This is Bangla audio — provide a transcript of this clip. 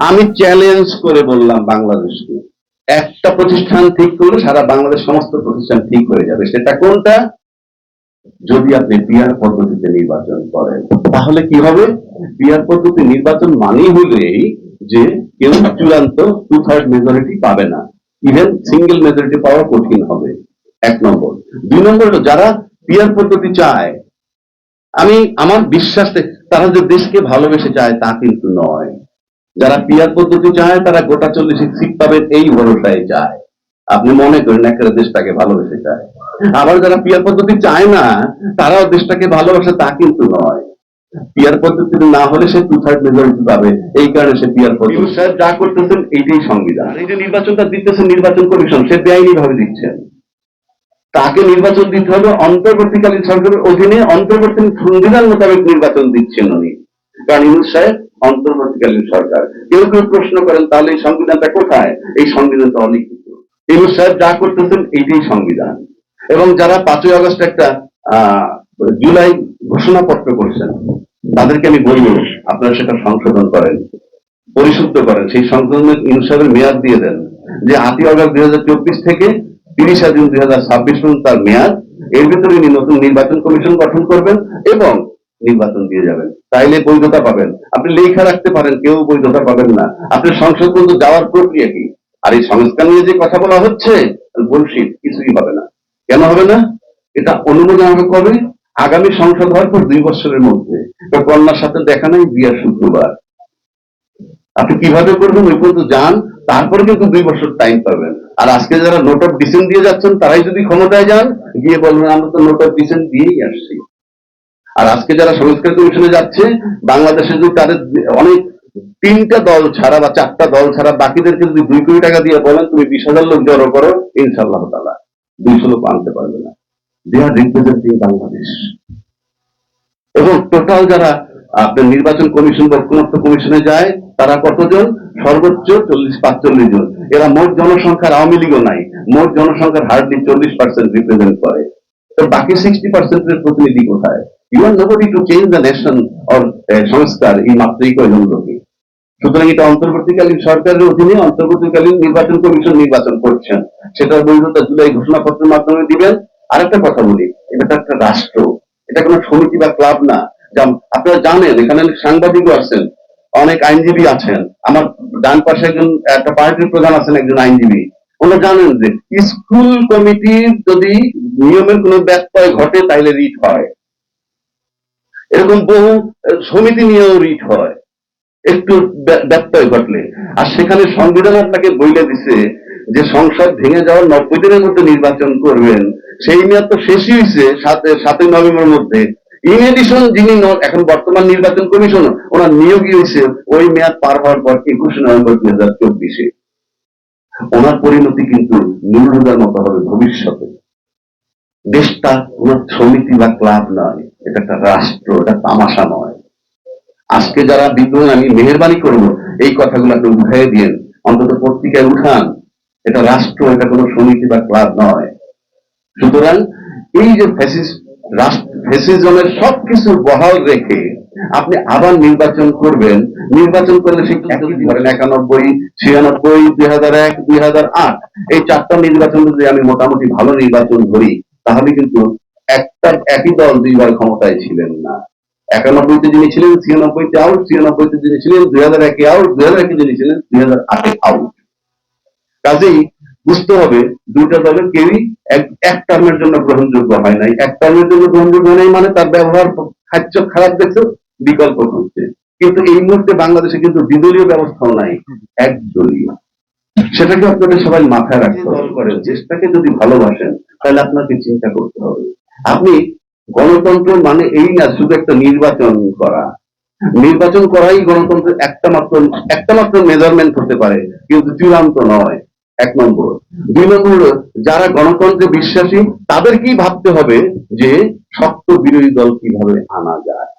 আমি চ্যালেঞ্জ করে বললাম বাংলাদেশকে, একটা প্রতিষ্ঠান ঠিক করলে সারা বাংলাদেশ সমস্ত প্রতিষ্ঠান ঠিক হয়ে যাবে। সেটা কোনটা? যদি আপনি পিআর পদ্ধতিতে নির্বাচন করেন, তাহলে কি হবে? পিআর পদ্ধতি নির্বাচন মানেই হলেই যে কেউ চূড়ান্ত 2/3 মেজরিটি পাবে না, ইভেন সিঙ্গেল মেজরিটি পাওয়া কঠিন হবে। 1 নম্বর। 2 নম্বর হলো যারা পিআর পদ্ধতি চায়, আমি আমার বিশ্বাস তারা যে দেশকে ভালোবেসে চায় তা কিন্তু নয়। যারা পিআর পদ্ধতি চায় তারা গোটা 40 সিট পাবেন এই ভরসায় চায়। আপনি মনে করেন একটা দেশটাকে ভালোবেসে চায়। আবার যারা পিআর পদ্ধতি চায় না তারাও দেশটাকে ভালোবাসে তা কিন্তু নয়। পিআর পদ্ধতি না হলে সে 2/3 মেজরিটি পাবে, এই কারণে সে পিআর পদ্ধতি। সাহেব যা করতেছেন এইটাই সংবিধান। এই যে নির্বাচনটা দিতেছেন নির্বাচন কমিশন, সে বেআইনি ভাবে দিচ্ছেন। তাকে নির্বাচন দিতে হবে অন্তর্বর্তীকালীন সরকারের অধীনে, অন্তর্বর্তী সংবিধান মোতাবেক নির্বাচন দিচ্ছেন উনি, কারণ ইউনূস সাহেব অন্তর্বর্তীকালীন সরকার। কেউ কেউ প্রশ্ন করেন তাহলে এই সংবিধানটা কোথায়? এই সংবিধানটা অলিখিত। ইউনূস সাহেব যা করতেছেন এইটাই সংবিধান। এবং যারা 5ই আগস্ট একটা জুলাই ঘোষণাপত্র করছেন, তাদেরকে আমি বলবো আপনারা সেটা সংশোধন করেন, পরিশুদ্ধ করেন, সেই সংশোধনের ইউনূস সাহেবের মেয়াদ দিয়ে দেন যে 8ই আগস্ট 2024 থেকে 30 জুন 2026 পর্যন্ত তার মেয়াদ। এর ভিতরে উনি নতুন নির্বাচন কমিশন গঠন করবেন এবং নির্বাচন দিয়ে যাবেন, তাইলে বৈধতা পাবেন। আপনি লেখা রাখতে পারেন, কেউ বৈধতা পাবেন না। আপনি সংসদ পর্যন্ত যাওয়ার প্রক্রিয়া কি? আর এই সংস্কার নিয়ে যে কথা বলা হচ্ছে, বুলশিট, কিছুই হবে না। কেন হবে না? এটা অনুমোদন হবে কবে? আগামী সংসদ হওয়ার পর 2 বছরের মধ্যে। কন্যার সাথে দেখা নাই, বিয়ার শুক্রবার। আপনি কিভাবে করবেন ওই পর্যন্ত যান, তারপরে কিন্তু 2 বছর টাইম পাবেন। আর আজকে যারা নোট অফ ডিসেন্ট দিয়ে যাচ্ছেন তারাই যদি ক্ষমতায় যান, গিয়ে বলবেন আমরা তো নোট অফ ডিসেন্ট দিয়েই আসছি। আর আজকে যারা সংস্কার কমিশনে যাচ্ছে, বাংলাদেশে যদি তাদের অনেক 3টা দল ছাড়া বা 4টা দল ছাড়া বাকিদেরকে যদি 2 কোটি টাকা দিয়ে বলেন তুমি 20,000 লোক জড়ো করো, ইনশাআল্লাহ তাআলা 200 লোক আনতে পারবে না। দে আর রিপ্রেজেন্টিং বাংলাদেশ। এবং টোটাল যারা আপনার নির্বাচন কমিশন বা ঐক্যমত্য কমিশনে যায় তারা কতজন? সর্বোচ্চ 40-45 জন। এরা মোট জনসংখ্যার আওয়ামী লীগও নাই, মোট জনসংখ্যার হার্ডলি 40% রিপ্রেজেন্ট করে। তো বাকি 60% এর প্রতিনিধি কোথায়? You are nobody to change the nation or সংস্কার এই মাত্রই কয়জন লোকে। সুতরাং এটা অন্তর্বর্তীকালীন সরকারের অধীনে অন্তর্বর্তীকালীন নির্বাচন কমিশন নির্বাচন করছেন, সেটার বৈধতা জুলাই ঘোষণাপত্রের মাধ্যমে দিবেন। আরেকটা কথা বলি, এটা একটা রাষ্ট্র, এটা কোনো সমিতি বা ক্লাব না। আপনারা জানেন এখানে সাংবাদিকও আছেন, অনেক আইনজীবী আছেন। আমার ডান পাশে একজন একটা পার্টির প্রধান আছেন, একজন আইনজীবী। ওনারা জানেন যে স্কুল কমিটির যদি নিয়মের কোনো ব্যত্যয় ঘটে তাইলে রিট হয়, এরকম বহু সমিতি নিয়েও রিট হয় একটু ব্যত্যয় ঘটলে। আর সেখানে সংবিধান আপনাকে বলে দিছে যে সংসদ ভেঙে যাওয়ার 90 দিনের মধ্যে নির্বাচন করবেন। সেই মেয়াদ তো শেষই হয়েছে 7ই নভেম্বর মধ্যে। ইন এডিশন যিনি এখন বর্তমান নির্বাচন কমিশন, ওনার নিয়োগই হয়েছে ওই মেয়াদ পার হওয়ার পর 21 নভেম্বর 2024। ওনার পরিণতি কিন্তু নুরুল হুদার মতো হবে ভবিষ্যতে। দেশটা কোন সমিতি বা ক্লাব নয়, এটা একটা রাষ্ট্র, এটা তামাশা নয়। আজকে যারা বিদ্রোহ, আমি মেহরবানি করবো এই কথাগুলো আপনি উঠাই দিয়েন, অন্তত পত্রিকায় উঠান। এটা রাষ্ট্র, এটা কোনো সমিতি বা ক্লাব নয়। সুতরাং এই যে ফ্যাসিজমের সবকিছু বহাল রেখে আপনি আবার নির্বাচন করবেন, নির্বাচন করলে সে ধরেন 91, 96, 2001, 2008 এই 4টা নির্বাচন যদি আমি মোটামুটি ভালো নির্বাচন ধরি, তাহলে কিন্তু একই দল 2বার ক্ষমতায় ছিলেন না। 91-তে যিনি ছিলেন 96-তে আউট, 96-তে যিনি ছিলেন 2001-এ আউট, 2001-এ যিনি ছিলেন 2008-এ আউট। কাজেই বুঝতে হবে দুইটা দলের কেউই এক টার্মের জন্য গ্রহণযোগ্য হয় নাই। এক টার্মের জন্য গ্রহণযোগ্য হয় নাই মানে তার ব্যবহার খাচ্ছ খারাপ দেখছো, বিকল্প করছে। কিন্তু এই মুহূর্তে বাংলাদেশে কিন্তু দ্বিদলীয় ব্যবস্থাও নাই, একদলীয়। সেটাকে আপনাদের সবাই মাথায় রাখতে হবে। দেশটাকে যদি ভালোবাসেন তাহলে আপনাকে চিন্তা করতে হবে। আপনি গণতন্ত্র মানে এই না শুধু একটা নির্বাচন করা। নির্বাচন করাই গণতন্ত্রের একটা মাত্র মেজারমেন্ট হতে পারে, কিন্তু চূড়ান্ত নয়। 1 নম্বর। 2 নম্বর, যারা গণতন্ত্রে বিশ্বাসী তাদেরকেই ভাবতে হবে যে শক্ত বিরোধী দল কিভাবে আনা যায়।